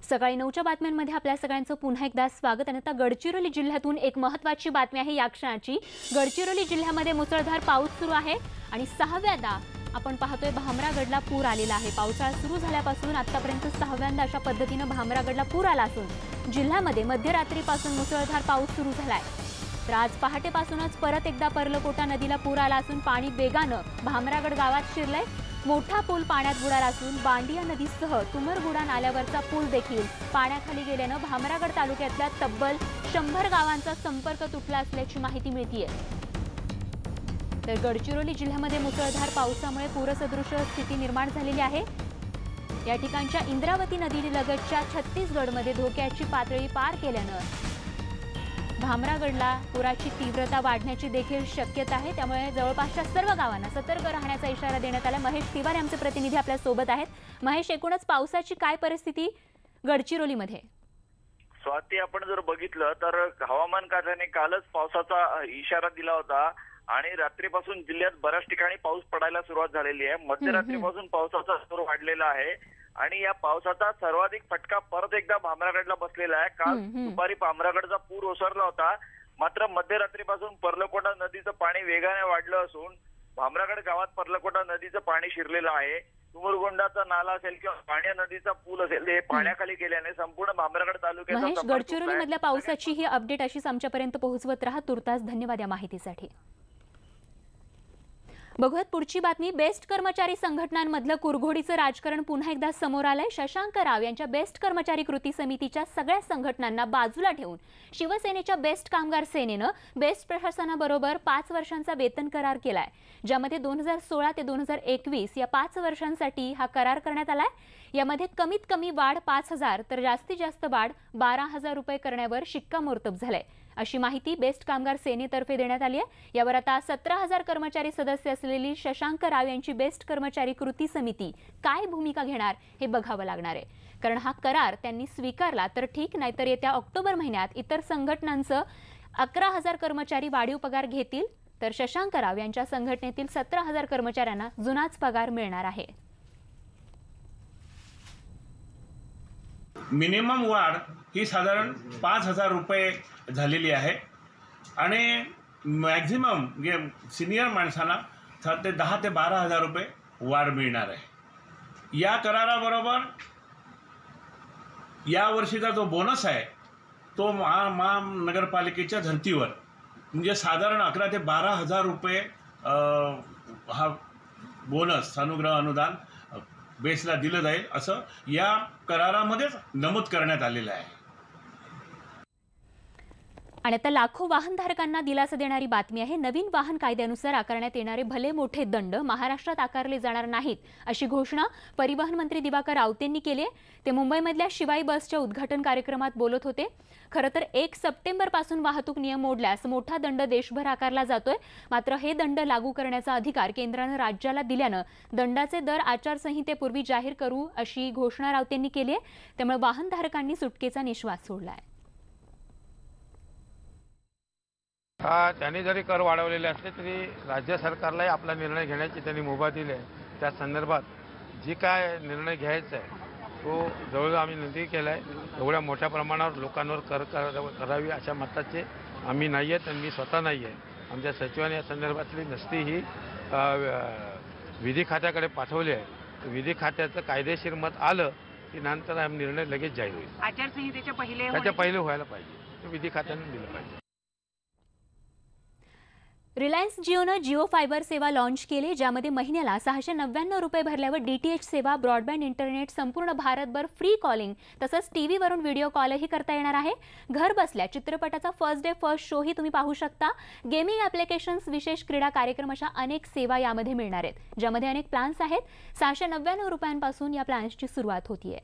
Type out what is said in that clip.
सकाळी 9च्या बातम्यांमध्ये आपल्या सगळ्यांचं पुन्हा एकदा स्वागत। आणि आता गडचिरोली जिल्ह्यातून एक महत्त्वाची बातमी आहे या क्षणाची। गडचिरोली जिल्ह्यामध्ये मुसळधार पाऊस सुरू आहे आणि 6व्यांदा आपण पाहतोय भामरागडला पूर आलेला आहे। पावसाळा सुरू झाल्यापासून आतापर्यंत 6व्यांदा अशा पद्धतीने भामरागडला पूर आला असून जिल्ह्यामध्ये मध्यरात्रीपासून मुसळधार पाऊस सुरू झालाय। तर आज पहाटेपासूनच परत एकदा पर्लकोटा नदीला पूर आला असून पाणी वेगानं भामरागड गावात शिरलंय। मोठा पूल पाण्यात बुडाला असून बांडिया नदीसह तुमरगुडा नाल्यावरचा पूल देखील पाण्याखाली गेल्यानं भामरागड तालुक्यातल्या तब्बल 100 गावांचा संपर्क तुटला असल्याची माहिती मिळतेय। तर गडचिरोली जिल्ह्यामध्ये मुसळधार पावसामुळे पूरसदृश स्थिती निर्माण झालेली आहे। या ठिकाणच्या इंद्रावती नदीलगतच्या छत्तीसगडमध्ये धोक्याची पातळी पार केल्यानं भामरागडला पुराची तीव्रता वाढण्याची देखील शक्यता आहे। त्यामुळे जवळपासच्या सर्व गावांना सतर्क राहण्याचा इशारा देण्यात आला। महेश तिवारी आमचे प्रतिनिधी आपल्या सोबत आहेत। महेश, एकूणच पावसाची काय परिस्थिती गडचिरोलीमध्ये? स्वाती, आपण जर बघितलं तर हवामान खात्याने कालच पावसाचा इशारा दिला होता आणि रात्रीपासून जिल्ह्यात बऱ्याच ठिकाणी पाऊस पडायला सुरुवात झालेली आहे। मध्यरात्रीपासून पावसाचा जोर वाढलेला आहे आणि या पावसाचा सर्वाधिक फटका परत एकदा भामरागडला बसलेला आहे। काल दुपारी भामरागडचा पूर ओसरला होता, मात्र मध्यरात्रीपासून पर्लकोटा नदीचं पाणी वेगाने वाढलं असून भामरागड गावात पर्लकोटा नदीचं पाणी शिरलेलं आहे। तुमरगुंडाचा नाला असेल किंवा बांडिया नदीचा पूल असेल हे पाण्याखाली गेल्याने संपूर्ण भामरागड तालुक्यात गडचिरोली मधल्या पावसाची ही अपडेट अशीच आमच्यापर्यंत पोहोचवत राहा। तुर्तास धन्यवाद या माहितीसाठी। बघूयात पुढची बातमी। बेस्ट कर्मचारी संघटनांमधलं कुरघोडीचं राजकारण पुन्हा एकदा समोर आलंय। शशांक राव यांच्या बेस्ट कर्मचारी कृती समितीच्या सगळ्या संघटनांना बाजूला ठेवून शिवसेनेच्या बेस्ट कामगार सेनेनं बेस्ट प्रशासनाबरोबर 5 वर्षांचा वेतन करार केलाय, ज्यामध्ये 2016 ते 2021 या 5 वर्षांसाठी हा करार करण्यात आलाय। यामध्ये कमीत कमी वाढ 5,000 तर जास्तीत जास्त वाढ 12,000 रुपये करण्यावर शिक्कामोर्तब झालंय, अशी माहिती बेस्ट कामगार सेनेतर्फे देण्यात आली आहे। यावर आता 17,000 कर्मचारी सदस्य असलेली शशांक राव यांची बेस्ट कर्मचारी कृती समिती काय भूमिका घेणार हे बघावं लागणार आहे। कारण हा करार त्यांनी स्वीकारला तर ठीक, नाहीतर येत्या ऑक्टोबर महिन्यात इतर संघटनांचं 11,000 कर्मचारी वाढीव पगार घेतील, तर शशांक राव यांच्या संघटनेतील 17,000 कर्मचाऱ्यांना जुनाच पगार मिळणार आहे। मिनिमम वाढ ही साधारण 5,000 रुपये झालेली आहे आणि मॅक्झिमम सिनियर माणसांना 10 ते 12,000 रुपये वाढ मिळणार आहे। या कराराबरोबर या वर्षीचा जो बोनस आहे तो महानगरपालिकेच्या धर्तीवर म्हणजे साधारण 11 ते 12,000 रुपये हा बोनस अनुग्रह अनुदान बेसला दिलं जाईल असं या करारामध्येच नमूद करण्यात आलेलं आहे। आणि आता लाखो वाहनधारकांना दिलासा देणारी बातमी आहे। नवीन वाहन कायद्यानुसार आकारण्यात येणारे भले मोठे दंड महाराष्ट्रात आकारले जाणार नाहीत, अशी घोषणा परिवहन मंत्री दिवाकर रावतेंनी केली आहे। ते मुंबईमधल्या शिवाई बसच्या उद्घाटन कार्यक्रमात बोलत होते। खरं तर 1 सप्टेंबर पासून वाहतूक नियम मोडल्यास मोठा दंड देशभर आकारला जातोय, मात्र हे दंड लागू करण्याचा अधिकार केंद्रानं राज्याला दिल्यानं दंडाचे दर आचारसंहितेपूर्वी जाहीर करू अशी घोषणा रावतेंनी केली आहे। त्यामुळे वाहनधारकांनी सुटकेचा निश्वास सोडलाय। त्यांनी जरी कर वाढवलेले असले तरी राज्य सरकारलाही आपला निर्णय घेण्याची त्यांनी मुभा दिली आहे। त्या संदर्भात जी काय निर्णय घ्यायचा आहे तो जवळजवळ आम्ही नक्की केला आहे। एवढ्या मोठ्या प्रमाणावर लोकांवर कर करावी अशा मताचे आम्ही नाही आहेत आणि मी स्वतः नाही आहे। आमच्या सचिवांनी या संदर्भातली नसती ही विधी खात्याकडे पाठवली आहे। विधी खात्याचं कायदेशीर मत आलं की नंतर हा निर्णय लगेच जाहीर होईल। आचारसंहितेच्या पहिले व्हायला पाहिजे, विधी खात्याने दिलं पाहिजे। रिलायन्स जिओनं जिओ फायबर सेवा लॉन्च केली, ज्यामध्ये महिन्याला 699 रुपये भरल्यावर डीटीएच सेवा, ब्रॉडबँड इंटरनेट, संपूर्ण भारतभर फ्री कॉलिंग तसंच टीव्हीवरून व्हिडिओ कॉलही करता येणार आहे। घर बसल्या चित्रपटाचा फर्स्ट डे फर्स्ट शोही तुम्ही पाहू शकता। गेमिंग ॲप्लिकेशन्स, विशेष क्रीडा कार्यक्रम अशा अनेक सेवा यामध्ये मिळणार आहेत, ज्यामध्ये अनेक प्लॅन्स आहेत। 699 रुपयांपासून या प्लॅन्सची सुरुवात होतीये।